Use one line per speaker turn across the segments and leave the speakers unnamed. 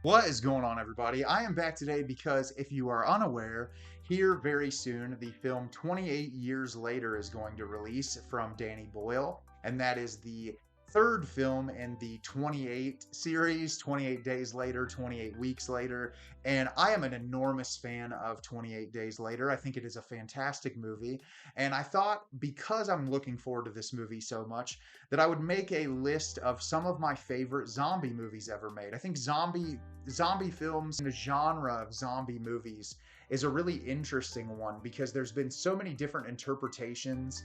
What is going on, everybody? I am back today because if you are unaware, here very soon, the film 28 Years Later is going to release from Danny Boyle, and that is the third film in the 28 series, 28 Days Later, 28 Weeks Later. And I am an enormous fan of 28 Days Later. I think it is a fantastic movie. And I thought because I'm looking forward to this movie so much, that I would make a list of some of my favorite zombie movies ever made. I think zombie films and the genre of zombie movies is a really interesting one because there's been so many different interpretations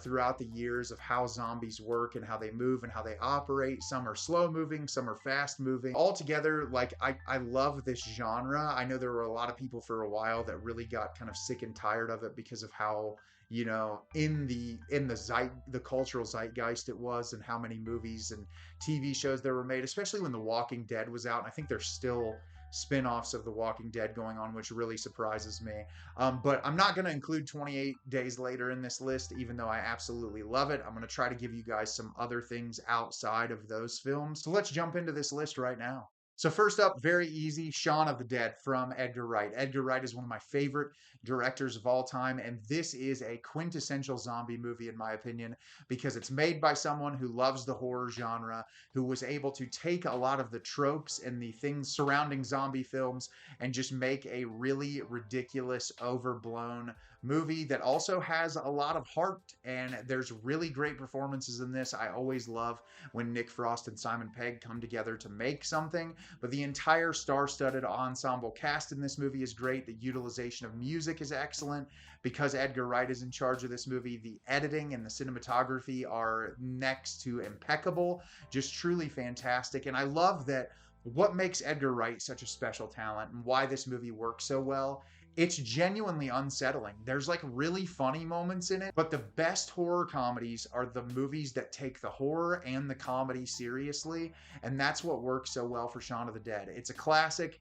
throughout the years of how zombies work and how they move and how they operate. Some are slow moving, some are fast moving. Altogether, like I love this genre. I know there were a lot of people for a while that really got kind of sick and tired of it because of how in the cultural zeitgeist it was, and how many movies and TV shows there were made, especially when The Walking Dead was out. And I think there's still spin-offs of The Walking Dead going on, which really surprises me. But I'm not going to include 28 Days Later in this list, even though I absolutely love it. I'm going to try to give you guys some other things outside of those films. So let's jump into this list right now. So first up, very easy, Shaun of the Dead from Edgar Wright. Edgar Wright is one of my favorite directors of all time, and this is a quintessential zombie movie in my opinion because it's made by someone who loves the horror genre, who was able to take a lot of the tropes and the things surrounding zombie films and just make a really ridiculous, overblown movie that also has a lot of heart, and there's really great performances in this. I always love when Nick Frost and Simon Pegg come together to make something, but the entire star-studded ensemble cast in this movie is great. The utilization of music is excellent because Edgar Wright is in charge of this movie. The editing and the cinematography are next to impeccable, just truly fantastic. And I love that what makes Edgar Wright such a special talent and why this movie works so well, it's genuinely unsettling. There's like really funny moments in it, but the best horror comedies are the movies that take the horror and the comedy seriously, and that's what works so well for Shaun of the Dead. It's a classic.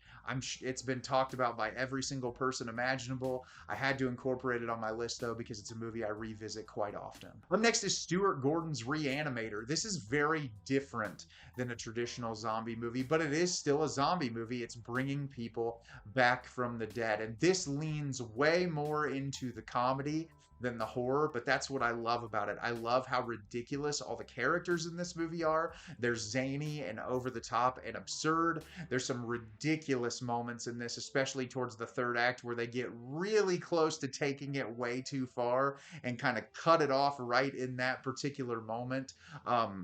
It's been talked about by every single person imaginable. I had to incorporate it on my list though because it's a movie I revisit quite often. Up next is Stuart Gordon's Reanimator. This is very different than a traditional zombie movie, but it is still a zombie movie. It's bringing people back from the dead, and this leans way more into the comedy than the horror, but that's what I love about it. I love how ridiculous all the characters in this movie are. They're zany and over the top and absurd. There's some ridiculous moments in this, especially towards the third act, where they get really close to taking it way too far and kind of cut it off right in that particular moment.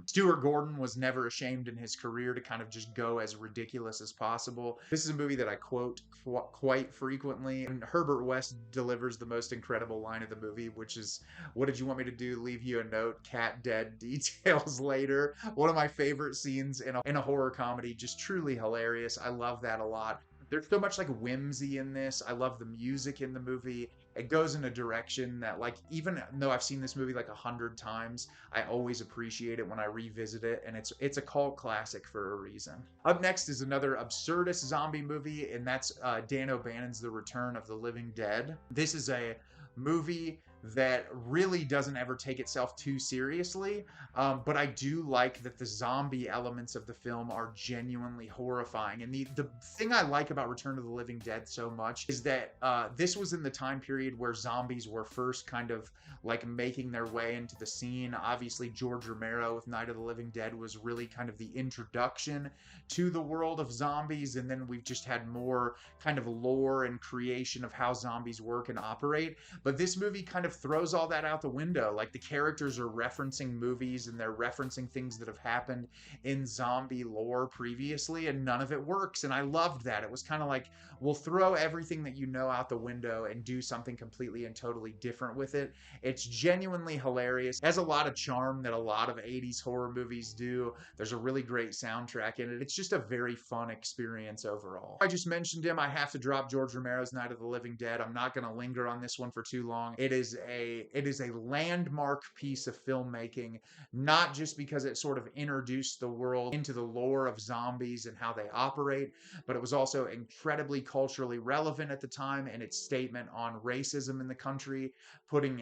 Stuart Gordon was never ashamed in his career to kind of just go as ridiculous as possible. This is a movie that I quote quite frequently, and Herbert West delivers the most incredible line of the movie, which is, "What did you want me to do? Leave you a note? Cat dead, details later." One of my favorite scenes in a horror comedy, just truly hilarious. I love that a lot. There's so much like whimsy in this. I love the music in the movie. It goes in a direction that, like, even though I've seen this movie like 100 times, I always appreciate it when I revisit it, and it's a cult classic for a reason. Up next is another absurdist zombie movie, and that's Dan O'Bannon's The Return of the Living Dead. This is a movie that really doesn't ever take itself too seriously, but I do like that the zombie elements of the film are genuinely horrifying. And the thing I like about Return of the Living Dead so much is that this was in the time period where zombies were first kind of like making their way into the scene. Obviously, George Romero with Night of the Living Dead was really kind of the introduction to the world of zombies, and then we've just had more kind of lore and creation of how zombies work and operate. But this movie kind of throws all that out the window. Like, the characters are referencing movies and they're referencing things that have happened in zombie lore previously, and none of it works. And I loved that. It was kind of like, we'll throw everything that you know out the window and do something completely and totally different with it. It's genuinely hilarious. It has a lot of charm that a lot of 80s horror movies do. There's a really great soundtrack in it. It's just a very fun experience overall. I just mentioned him. I have to drop George Romero's Night of the Living Dead. I'm not going to linger on this one for too long. It is a landmark piece of filmmaking, not just because it sort of introduced the world into the lore of zombies and how they operate, but it was also incredibly culturally relevant at the time in its statement on racism in the country, putting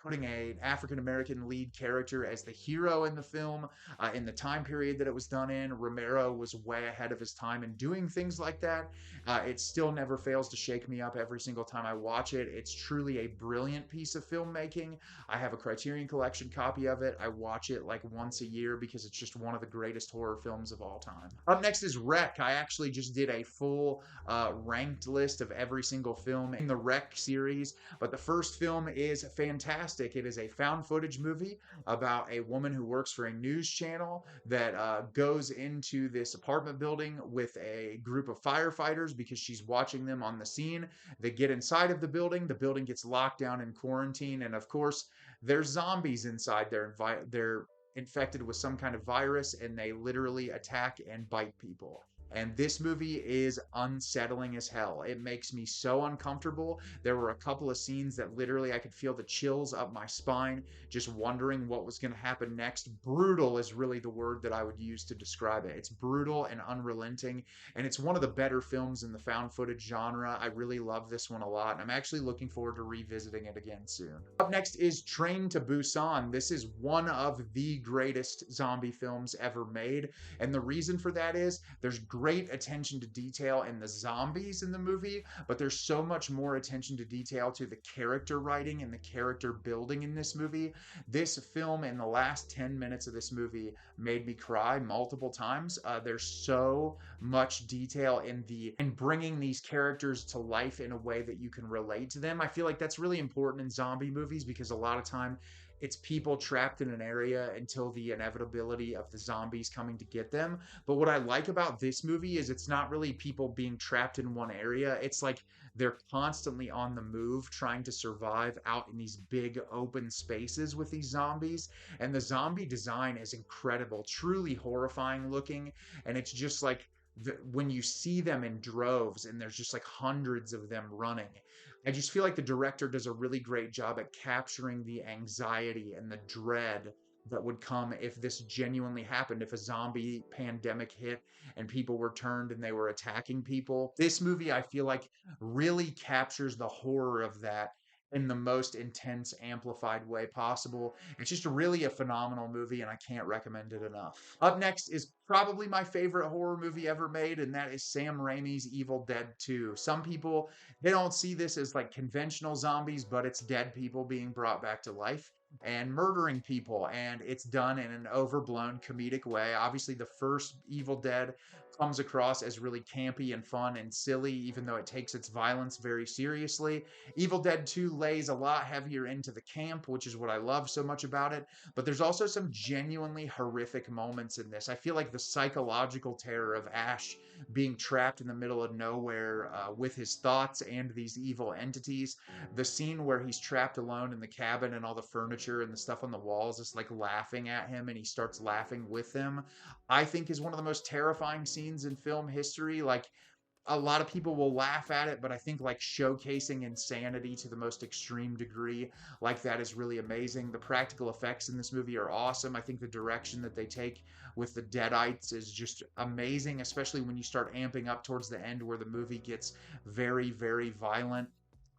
putting an African American lead character as the hero in the film, in the time period that it was done in. Romero was way ahead of his time in doing things like that. It still never fails to shake me up every single time I watch it. It's truly a brilliant piece of filmmaking. I have a Criterion Collection copy of it. I watch it like once a year because it's just one of the greatest horror films of all time. Up next is Wreck. I actually just did a full ranked list of every single film in the Wreck series, but the first film is fantastic. It is a found footage movie about a woman who works for a news channel that goes into this apartment building with a group of firefighters because she's watching them on the scene. They get inside of the building gets locked down in quarantine, and of course, there's zombies inside. They're infected with some kind of virus, and they literally attack and bite people. And this movie is unsettling as hell. It makes me so uncomfortable. There were a couple of scenes that literally I could feel the chills up my spine, just wondering what was going to happen next. Brutal is really the word that I would use to describe it. It's brutal and unrelenting, and it's one of the better films in the found footage genre. I really love this one a lot, and I'm actually looking forward to revisiting it again soon. Up next is Train to Busan. This is one of the greatest zombie films ever made, and the reason for that is there's great attention to detail in the zombies in the movie, but there's so much more attention to detail to the character writing and the character building in this movie. This film, in the last 10 minutes of this movie, made me cry multiple times. There's so much detail in bringing these characters to life in a way that you can relate to them. I feel like that's really important in zombie movies because a lot of time it's people trapped in an area until the inevitability of the zombies coming to get them. But what I like about this movie is it's not really people being trapped in one area. It's like they're constantly on the move trying to survive out in these big open spaces with these zombies. And the zombie design is incredible, truly horrifying looking. And it's just like when you see them in droves and there's just like hundreds of them running, I just feel like the director does a really great job at capturing the anxiety and the dread that would come if this genuinely happened, if a zombie pandemic hit and people were turned and they were attacking people. This movie, I feel like, really captures the horror of that in the most intense, amplified way possible. It's just really a phenomenal movie, and I can't recommend it enough. Up next is probably my favorite horror movie ever made, and that is Sam Raimi's Evil Dead 2. Some people, they don't see this as like conventional zombies, but it's dead people being brought back to life and murdering people, and it's done in an overblown comedic way. Obviously, the first Evil Dead comes across as really campy and fun and silly, even though it takes its violence very seriously. Evil Dead 2 lays a lot heavier into the camp, which is what I love so much about it. But there's also some genuinely horrific moments in this. I feel like the psychological terror of Ash being trapped in the middle of nowhere with his thoughts and these evil entities. The scene where he's trapped alone in the cabin and all the furniture and the stuff on the walls is like laughing at him and he starts laughing with them, I think is one of the most terrifying scenes in film history. Like, a lot of people will laugh at it, but I think like showcasing insanity to the most extreme degree like that is really amazing. The practical effects in this movie are awesome. I think the direction that they take with the Deadites is just amazing, especially when you start amping up towards the end where the movie gets very, very violent.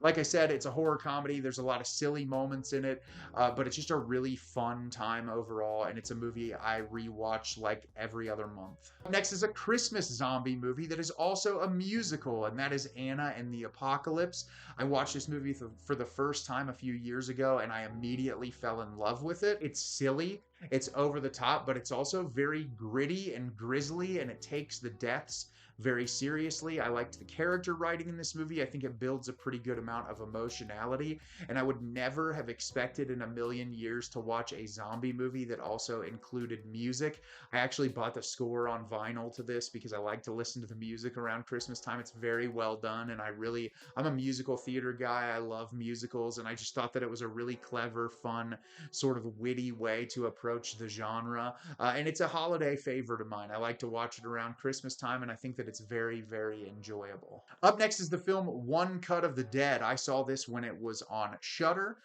Like I said, it's a horror comedy. There's a lot of silly moments in it, but it's just a really fun time overall, and it's a movie I rewatch like every other month. Next is a Christmas zombie movie that is also a musical, and that is Anna and the Apocalypse. I watched this movie for the first time a few years ago, and I immediately fell in love with it. It's silly, it's over the top, but it's also very gritty and grisly, and it takes the deaths very seriously. I liked the character writing in this movie. I think it builds a pretty good amount of emotionality, and I would never have expected in a million years to watch a zombie movie that also included music. I actually bought the score on vinyl to this because I like to listen to the music around Christmas time. It's very well done, and I'm a musical theater guy. I love musicals, and I just thought that it was a really clever, fun, sort of witty way to approach the genre. And it's a holiday favorite of mine. I like to watch it around Christmas time, and I think that it's very, very enjoyable. Up next is the film One Cut of the Dead. I saw this when it was on Shudder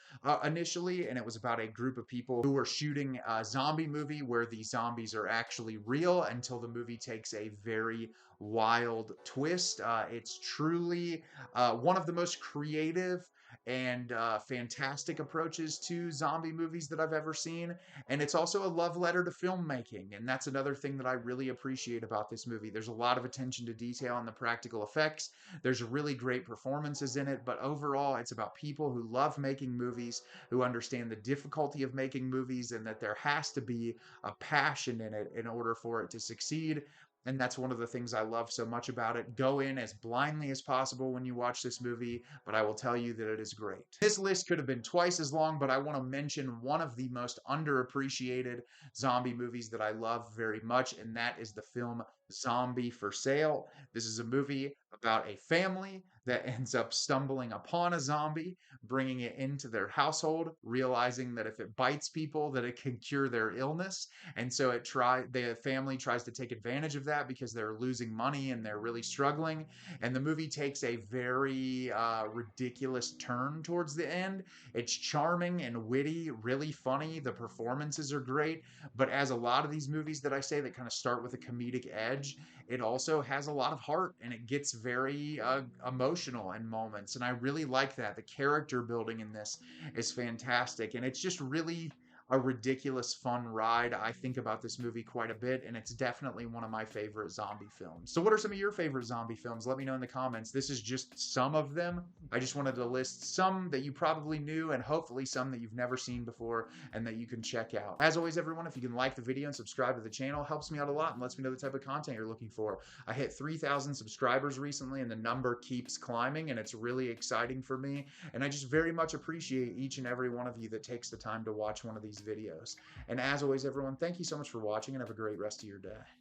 initially, and it was about a group of people who were shooting a zombie movie where the zombies are actually real until the movie takes a very wild twist. It's truly one of the most creative and fantastic approaches to zombie movies that I've ever seen. And it's also a love letter to filmmaking. And that's another thing that I really appreciate about this movie. There's a lot of attention to detail on the practical effects. There's really great performances in it. But overall, it's about people who love making movies, who understand the difficulty of making movies, and that there has to be a passion in it in order for it to succeed. And that's one of the things I love so much about it. Go in as blindly as possible when you watch this movie, but I will tell you that it is great. This list could have been twice as long, but I want to mention one of the most underappreciated zombie movies that I love very much, and that is the film Zombie for Sale. This is a movie about a family that ends up stumbling upon a zombie, bringing it into their household, realizing that if it bites people, that it can cure their illness. And so the family tries to take advantage of that because they're losing money and they're really struggling. And the movie takes a very ridiculous turn towards the end. It's charming and witty, really funny. The performances are great. But as a lot of these movies that I say that kind of start with a comedic edge, it also has a lot of heart and it gets very emotional in moments. And I really like that. The character building in this is fantastic. And it's just really a ridiculous fun ride. I think about this movie quite a bit, and it's definitely one of my favorite zombie films. So what are some of your favorite zombie films? Let me know in the comments. This is just some of them. I just wanted to list some that you probably knew and hopefully some that you've never seen before and that you can check out. As always, everyone, if you can like the video and subscribe to the channel, helps me out a lot and lets me know the type of content you're looking for. I hit 3,000 subscribers recently and the number keeps climbing, and it's really exciting for me. And I just very much appreciate each and every one of you that takes the time to watch one of these videos. And as always, everyone, thank you so much for watching and have a great rest of your day.